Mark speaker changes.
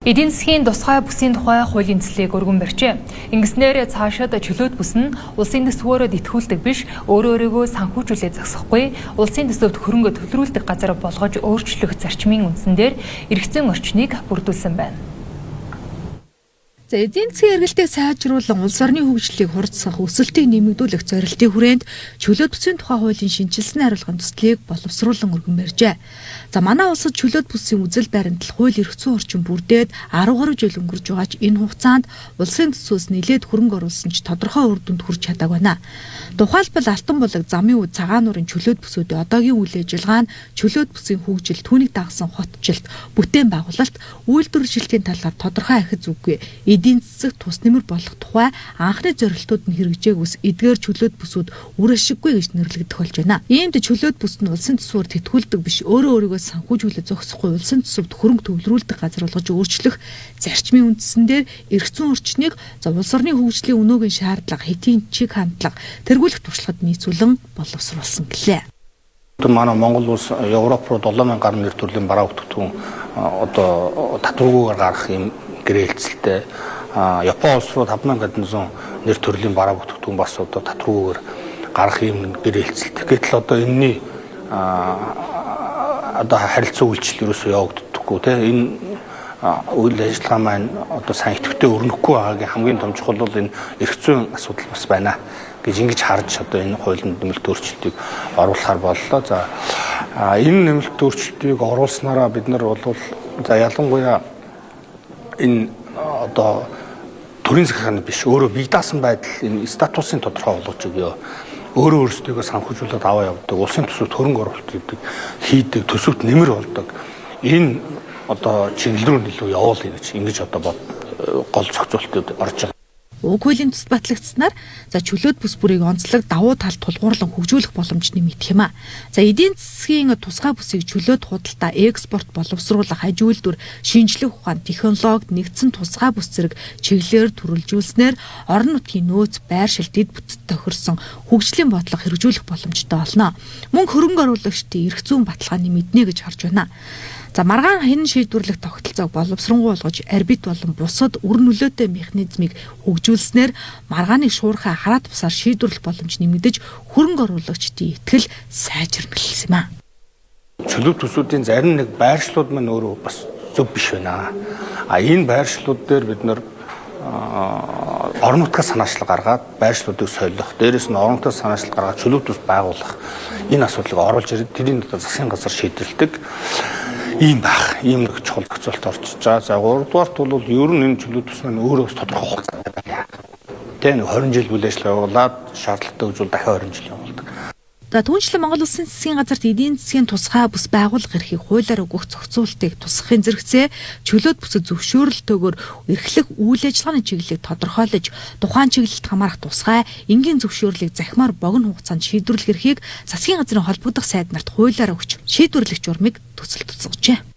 Speaker 1: Эдийн засгийн тусгай бүсийн тухай хуулийн цэслийг өргөн барьжээ. Ингэснээр цаашид чөлөөт бүс нь улсын төсвөөрөө итгүүлдэг биш, өөрөөрөө санхүүжүүлээ зогсохгүй, улсын төсөвт хөрөнгө төвлөрүүлдэг газар болгож өөрчлөх зарчмын үндсэн дээр эргэцэн орчныг бүрдүүлсэн байна.
Speaker 2: Эдийн засгийн эргэлтийг сайжруулан улс орны хөгжлийг хурдсах, өсөлтийг нэмэгдүүлэх зорилтын хүрээнд чөлөөт бүсийн тухай хуулийн шинжилсэн хариулгын төслийг боловсруулан өргөн барьжээ. Манай улсад чөлөөт бүсийн үзэл баримтлал хууль эрх зүйн орчин бүрдээд 13 жил өнгөрч байгаа ч энэ хугацаанд улсын төсвөөс нэлээд хөрөнгө оруулсан ч тодорхой үр дүнд хүрч чадаагүй байна. Тухайлбал Алтан булаг, Замын үе, Цагаан нуурын чөлөөт бүсүүдийн одоогийн үйл ажиллагаа нь чөлөөт бүсийн хөгжил, түүнийг дагсан хотчлт, бүтээн байгуулалт, үйлдвэржилтийн талаар тодорхой ахиц үгүй. Эдийн засаг тус нэмэр болох тухай анхны зорилтууд нь хэрэгжээгүйс эдгээр чөлөөт бүсүүд үр ашиггүй гэж нэрлэгдэх болж байна. Иймд чөлөөт бүс нь улсын төсвөөр тэтгүүлдэг биш, өөрөөрөө санхүүжүүлэх зогсохгүй улсын төсөвт хөрөнгө төвлөрүүлдэг газар болгож өөрчлөх зарчмын үндсэн дээр эрх зүйн орчныг улс орны хөгжлийн өнөөгийн шаардлага, хэдийн чиг хандлага тэргүүлэх туршлагад нийцүүлэн боловсруулсан гэлээ.
Speaker 3: Манай Монгол улс Европ руу 7000 гаруй нэр төрлийн бараа бүтээгдэхүүн одоо татваргүйгээр гарах юм гэрээлцэлтэй. Япон улс руу 5100 нэр төрлийн бараа бүтээгдэхүүн бас одоо татваргүйгээр гарах юм гэрээлцэлтэй. Гэтэл одоо энэний одоо харилцаа үйлчлэл ерөөсөө явагддаггүй тийм энэ үйл ажиллагаа маань одоо сайн идэвхтэй өрнөхгүй байгаагийн хамгийн том чухал бол энэ эрх зүйн асуудал бас байна гэж ингэж харж одоо энэ хуулийн нэмэлт өөрчлөлтийг оруулахар боллоо. За энэ нэмэлт өөрчлөлтийг оруулснараа бид нар бол за ялангуяа энэ одоо төрийн захиргааны биш өөрөө бие даасан байдал энэ статусын тодорхой болгож өгөө. Өөрөө өөрсдөө санхүүжүүлээд аваа явдаг, улсын төсөвт хөрөнгө оруулалт хийдэг, төсөвт нэмэр болдог. Энэ одоо чиглэл рүү илүү явуул ингэж одоо гол зохицуултууд орж байгаа.
Speaker 2: Уг хуулийн төс батлагдсанаар чөлөөт бүс бүрийг онцлог давуу талд тулгуурлан хөгжүүлэх боломж нэмэгдэх юм а. Эдийн засгийн тусгай бүсийг чөлөөт худалдаа, экспорт боловсруулах, аж үйлдвэр, шинжлэх ухаан, технологид нэгдсэн тусгай бүс зэрэг чиглэлээр төрөлжүүлснээр орон нутгийн нөөц, байршил, дэд бүтцэд тохирсон хөгжлийн бодлого хэрэгжүүлэх боломжтой болно. Мөн хөрөнгө оруулагчдын эрх зүйн баталгаа нэмэгдэнэ гэж харж байна. Маргаан хянан шийдвэрлэх тогтолцоог боловсронгуй болгож арбит болон бусад үр нөлөөтэй механизмыг хөгжүүлснээр маргааныг шуурхай хараат бусаар шийдвэрлэх боломж нэмэгдэж хөрөнгө оруулагчдын итгэл сайжирна гэсэн юм а.
Speaker 3: Чөлөөт бүсүүдийн зарим нэг байршлууд маань өөрөө бас зөв биш байна. Энэ байршлууд дээр бид нар орон нутгаас санаачлал гаргаад байршлуудыг солих, дээрээс нь орон нутгаас санаачлал гаргаад чөлөөт бүс байгуулах энэ асуудлыг оруулж ирээд тэрийн засгийн газар шийдвэрлэдэг. Ийм байх, ийм нэг чухал зохицуулт орчиж байгаа. За 3 дугаарт бол ер нь энэ чөлөөт бүс маань өөрөө тодорхой хугацаатай байна. Тэ 20 жил үйл ажиллагаа явуулаад шаардлагатай үзвэл дахин 20 жил явуулдаг.
Speaker 2: Түүнчлэн Монгол Улсын засгийн газарт эдийн засгийн тусгай бүс байгуулах эрхийг хуулиар өгөх зохицуултыг тусгахын зэрэгцээ чөлөөт бүсэд зөвшөөрөлтөөр эрхлэх үйл ажиллагааны чиглэлийг тодорхойлож тухайн чиглэлд хамаарах тусгай энгийн зөвшөөрлийг захимаар богино хугацаанд шийдвэрлэх эрхийг засгийн газрын холбогдох сайд нарт хуулиар өгч шийдвэрлэх журмыг төсөл тусгажээ.